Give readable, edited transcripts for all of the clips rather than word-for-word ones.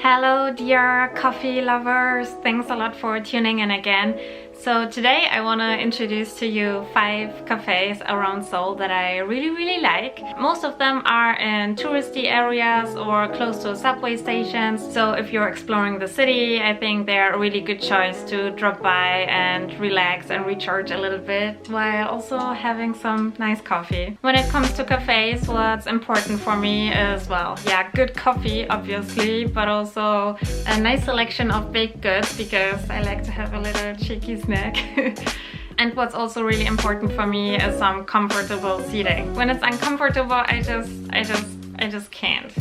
Hello dear coffee lovers, thanks a lot for tuning in again. So today I want to introduce to you 5 cafes around Seoul that I really like. Most of them are in touristy areas or close to subway stations. So if you're exploring the city, I think they're a really good choice to drop by and relax and recharge a little bit while also having some nice coffee. When it comes to cafes, what's important for me is, well, yeah, good coffee obviously, but also a nice selection of baked goods because I like to have a little cheeky snack. And what's also really important for me is some comfortable seating. When it's uncomfortable, I just can't.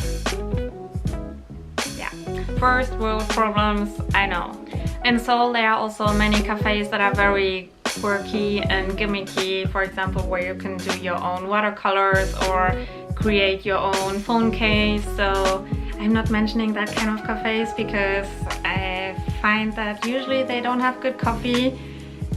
Yeah, first world problems, I know. In Seoul there are also many cafes that are very quirky and gimmicky, for example where you can do your own watercolors or create your own phone case. So I'm not mentioning that kind of cafes because I find that usually they don't have good coffee,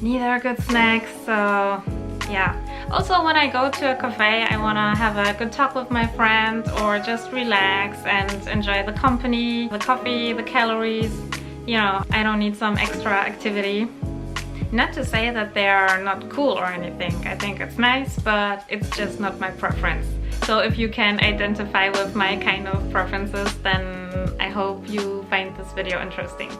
neither good snacks, so yeah. Also when I go to a cafe I want to have a good talk with my friend or just relax and enjoy the company, the coffee, the calories. You know, I don't need some extra activity. Not to say that they are not cool or anything, I think it's nice, but it's just not my preference. So if you can identify with my kind of preferences, then I hope you find this video interesting.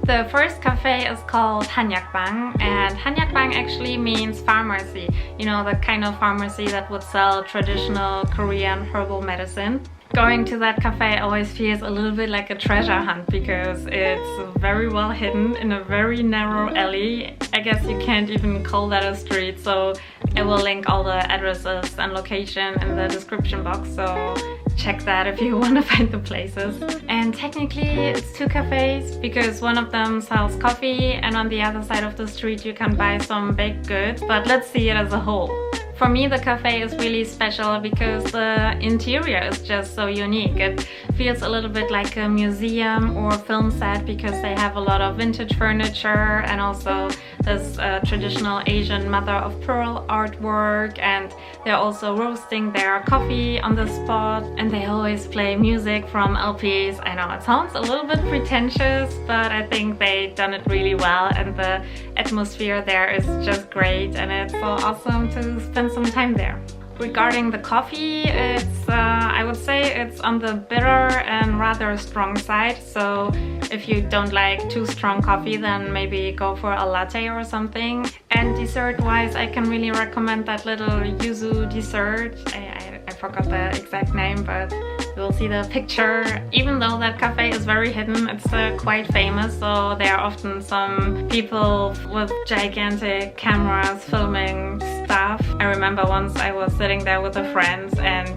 The first cafe is called Hanyakbang, and Hanyakbang actually means pharmacy. You know, the kind of pharmacy that would sell traditional Korean herbal medicine. Going to that cafe always feels a little bit like a treasure hunt because it's very well hidden in a very narrow alley. I guess you can't even call that a street, so I will link all the addresses and location in the description box, so check that if you want to find the places. And technically it's 2 cafes because one of them sells coffee and on the other side of the street you can buy some baked goods, but let's see it as a whole. For me the cafe is really special because the interior is just so unique. It feels a little bit like a museum or film set because they have a lot of vintage furniture and also this traditional Asian mother of pearl artwork, and they're also roasting their coffee on the spot and they always play music from LPs. I know it sounds a little bit pretentious, but I think they've done it really well and the atmosphere there is just great and it's so awesome to spend some time there. Regarding the coffee, it's I would say it's on the bitter and rather strong side, so if you don't like too strong coffee then maybe go for a latte or something. And dessert wise I can really recommend that little yuzu dessert. I forgot the exact name, but you'll see the picture. Even though that cafe is very hidden, it's quite famous, so there are often some people with gigantic cameras filming stuff. I remember once I was sitting there with a friend and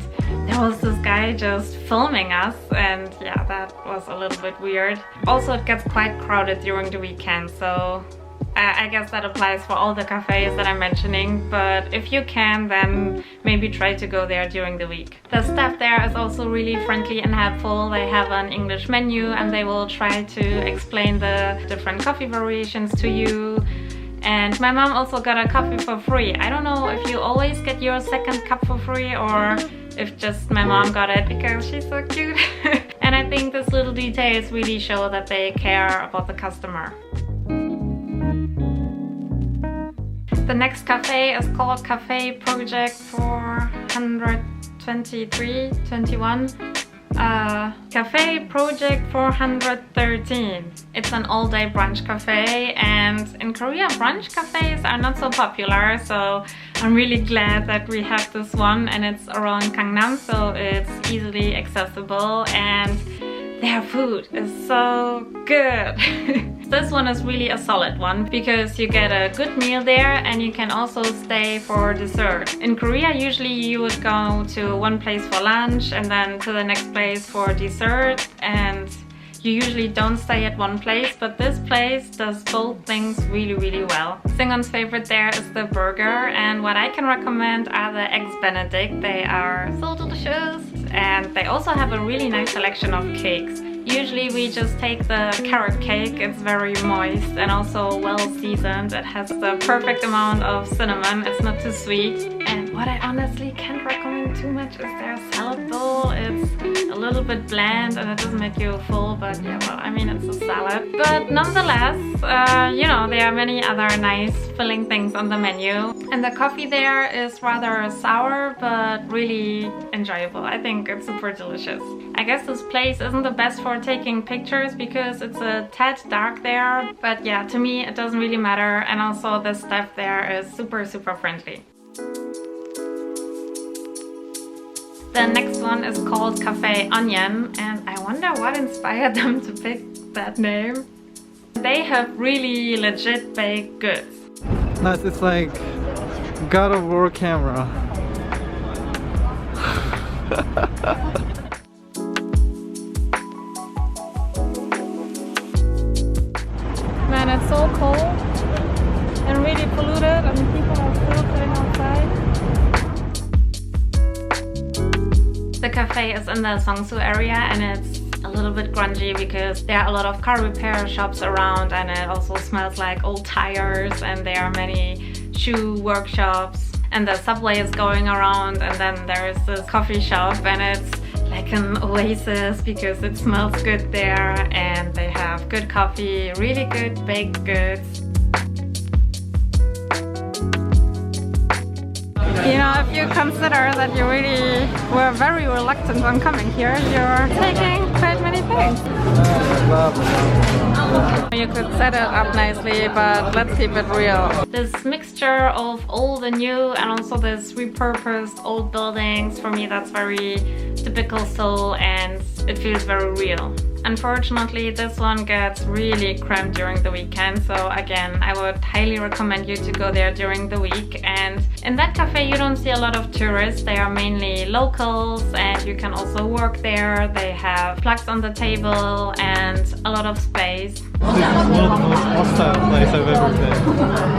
there was this guy just filming us, and yeah, that was a little bit weird. Also it gets quite crowded during the weekend, so I guess that applies for all the cafes that I'm mentioning, but if you can then maybe try to go there during the week. The staff there is also really friendly and helpful. They have an English menu and they will try to explain the different coffee variations to you. And my mom also got a coffee for free. I don't know if you always get your second cup for free or if just my mom got it because she's so cute. And I think these little details really show that they care about the customer. The next cafe is called Cafe Project 423-21. Cafe Project 413. It's an all-day brunch cafe, and in Korea brunch cafes are not so popular, so I'm really glad that we have this one, and it's around Gangnam, so it's easily accessible and their food is so good. This one is really a solid one because you get a good meal there and you can also stay for dessert. In Korea usually you would go to one place for lunch and then to the next place for dessert, and you usually don't stay at one place, but this place does both things really well. Singon's favorite there is the burger, and what I can recommend are the eggs benedict. They are so delicious, and they also have a really nice selection of cakes. Usually we just take the carrot cake. It's very moist and also well seasoned. It has the perfect amount of cinnamon. It's not too sweet. And what I honestly can't recommend too much is their salad bowl. It's little bit bland and it doesn't make you full, but yeah, well, I mean, it's a salad. But nonetheless, you know, there are many other nice filling things on the menu. And the coffee there is rather sour, but really enjoyable. I think it's super delicious. I guess this place isn't the best for taking pictures because it's a tad dark there, but yeah, to me it doesn't really matter, and also the staff there is super friendly. The next one is called Café Onion, and I wonder what inspired them to pick that name. They have really legit baked goods. Nice, it's like God of War camera. Man, it's so cold and really polluted, and people are still sitting outside. The cafe is in the Seongsu area, and it's a little bit grungy because there are a lot of car repair shops around, and it also smells like old tires, and there are many shoe workshops, and the subway is going around, and then there's this coffee shop, and it's like an oasis because it smells good there, and they have good coffee, really good baked goods. You know, if you consider that you really were very reluctant on coming here, you're taking quite many things. You could set it up nicely, but let's keep it real. This mixture of old and new, and also this repurposed old buildings, for me that's very typical Seoul, and it feels very real. Unfortunately, this one gets really cramped during the weekend, so again, I would highly recommend you to go there during the week. And in that cafe you don't see a lot of tourists, they are mainly locals, and you can also work there. They have plugs on the table and a lot of space. This is one of the most hostile places I've ever been.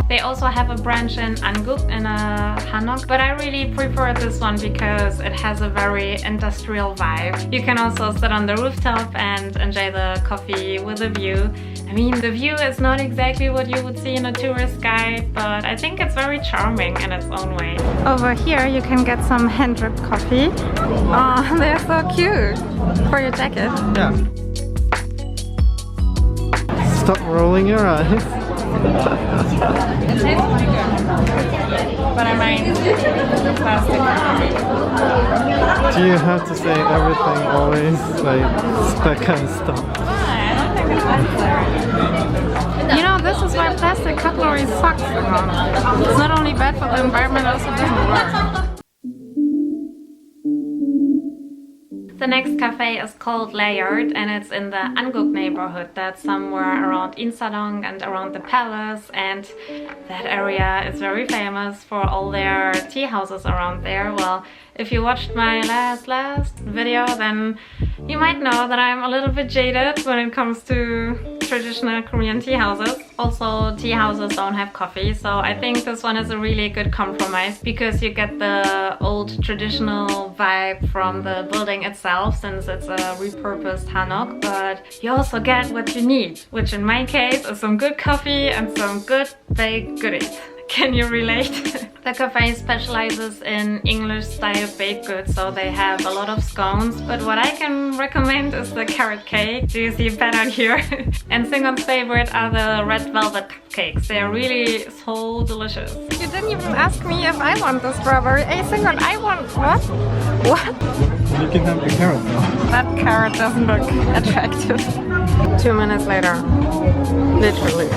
They also have a branch in Nonhyeon-gu and a Hanok, but I really prefer this one because it has a very industrial vibe. You can also sit on the rooftop and enjoy the coffee with a view. I mean, the view is not exactly what you would see in a tourist guide, but I think it's very charming in its own way. Over here you can get some hand-dripped coffee. Oh, they're so cute! For your jacket. Yeah. Stop rolling your eyes. It tastes pretty good. But I might plastic coffee. Do you have to say everything always like spec and stuff? I don't think it's necessary. You know, this is why plastic cutlery sucks. It's not only bad for the environment, it also doesn't work. The next cafe is called Layered, and it's in the Anguk neighborhood. That's somewhere around Insadong and around the palace, and that area is very famous for all their tea houses around there. Well, if you watched my last video, then you might know that I'm a little bit jaded when it comes to traditional Korean tea houses. Also, tea houses don't have coffee, so I think this one is a really good compromise because you get the old traditional vibe from the building itself, since it's a repurposed hanok, but you also get what you need, which in my case is some good coffee and some good baked goodies. Can you relate? The cafe specializes in English style baked goods, so they have a lot of scones, but what I can recommend is the carrot cake. Do you see a pattern here? And Singon's favorite are the red velvet cupcakes. They are really so delicious. You didn't even ask me if I want the strawberry. Hey Singon, I want what? What? You can have the carrot now. That carrot doesn't look attractive. 2 minutes later. Literally.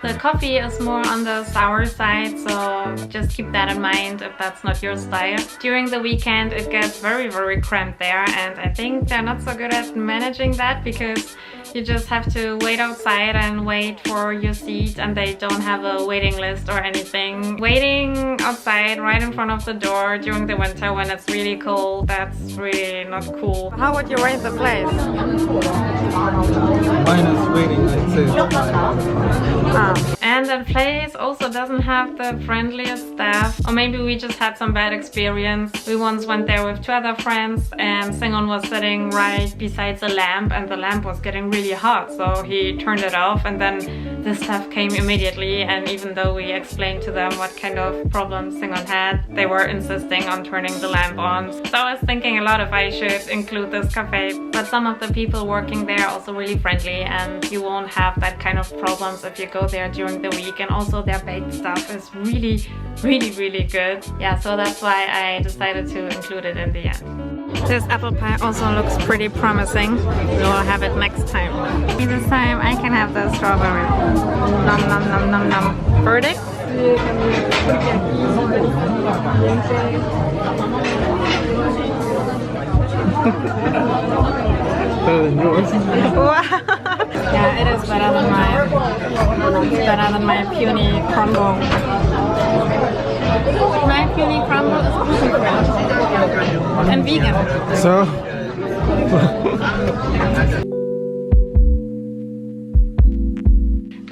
The coffee is more on the sour side, so just keep that in mind if that's not your style. During the weekend it gets very cramped there, and I think they're not so good at managing that because you just have to wait outside and wait for your seat, and they don't have a waiting list or anything. Waiting outside right in front of the door during the winter when it's really cold, that's really not cool. How would you rate the place? Minus waiting, I'd say. And that place also doesn't have the friendliest staff, or maybe we just had some bad experience. We once went there with 2 other friends and Seong was sitting right beside the lamp and the lamp was getting really hot, so he turned it off and then the staff came immediately, and even though we explained to them what kind of problems Seong had, they were insisting on turning the lamp on. So I was thinking a lot if I should include this cafe, but some of the people working there are also really friendly and you won't have that kind of problems if you go there during the week, and also their baked stuff is really good. Yeah, so that's why I decided to include it in the end. This apple pie also looks pretty promising. We'll have it next time. This time I can have the strawberry. Nom nom nom nom nom. Verdict? Better than yours. Wow. Yeah, it is better than my puny crumble. My puny crumble is gluten-free and vegan. So?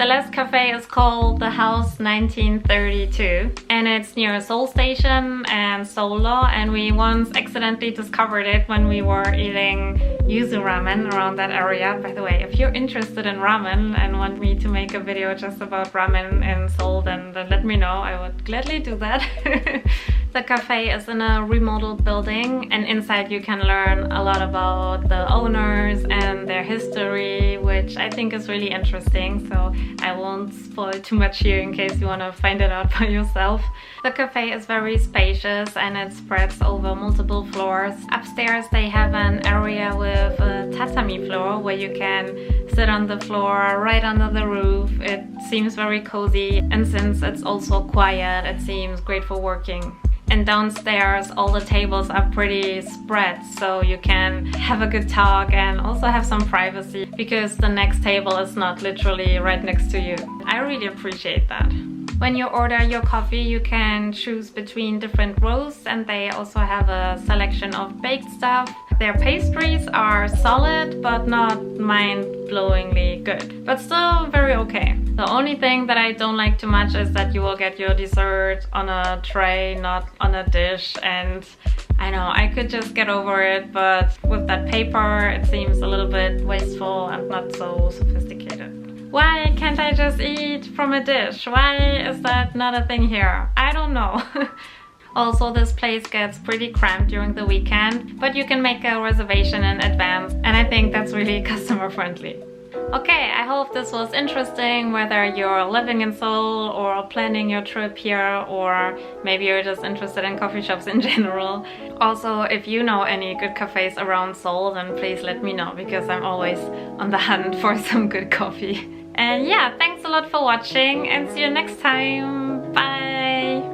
The last cafe is called The House 1932 and it's near Seoul Station and Seoul-do, and we once accidentally discovered it when we were eating yuzu ramen around that area. By the way, if you're interested in ramen and want me to make a video just about ramen in Seoul, then let me know. I would gladly do that. The cafe is in a remodeled building and inside you can learn a lot about the owners and their history, which I think is really interesting, so I won't spoil too much here in case you want to find it out by yourself. The cafe is very spacious and it spreads over multiple floors. Upstairs they have an area with a tatami floor where you can sit on the floor right under the roof. It seems very cozy, and since it's also quiet, it seems great for working. And downstairs all the tables are pretty spread, so you can have a good talk and also have some privacy because the next table is not literally right next to you. I really appreciate that. When you order your coffee, you can choose between different roasts and they also have a selection of baked stuff. Their pastries are solid but not mind-blowingly good, but still very okay. The only thing that I don't like too much is that you will get your dessert on a tray, not on a dish, and I know I could just get over it, but with that paper it seems a little bit wasteful and not so sophisticated. Why can't I just eat from a dish? Why is that not a thing here? I don't know. Also, this place gets pretty cramped during the weekend, but you can make a reservation in advance, and I think that's really customer friendly. Okay, I hope this was interesting, whether you're living in Seoul or planning your trip here, or maybe you're just interested in coffee shops in general. Also, if you know any good cafes around Seoul, then please let me know because I'm always on the hunt for some good coffee. And yeah, thanks a lot for watching and see you next time. Bye!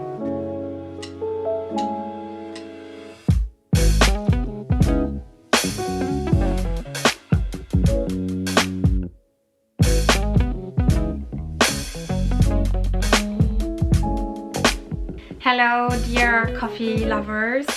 Hello, dear coffee lovers.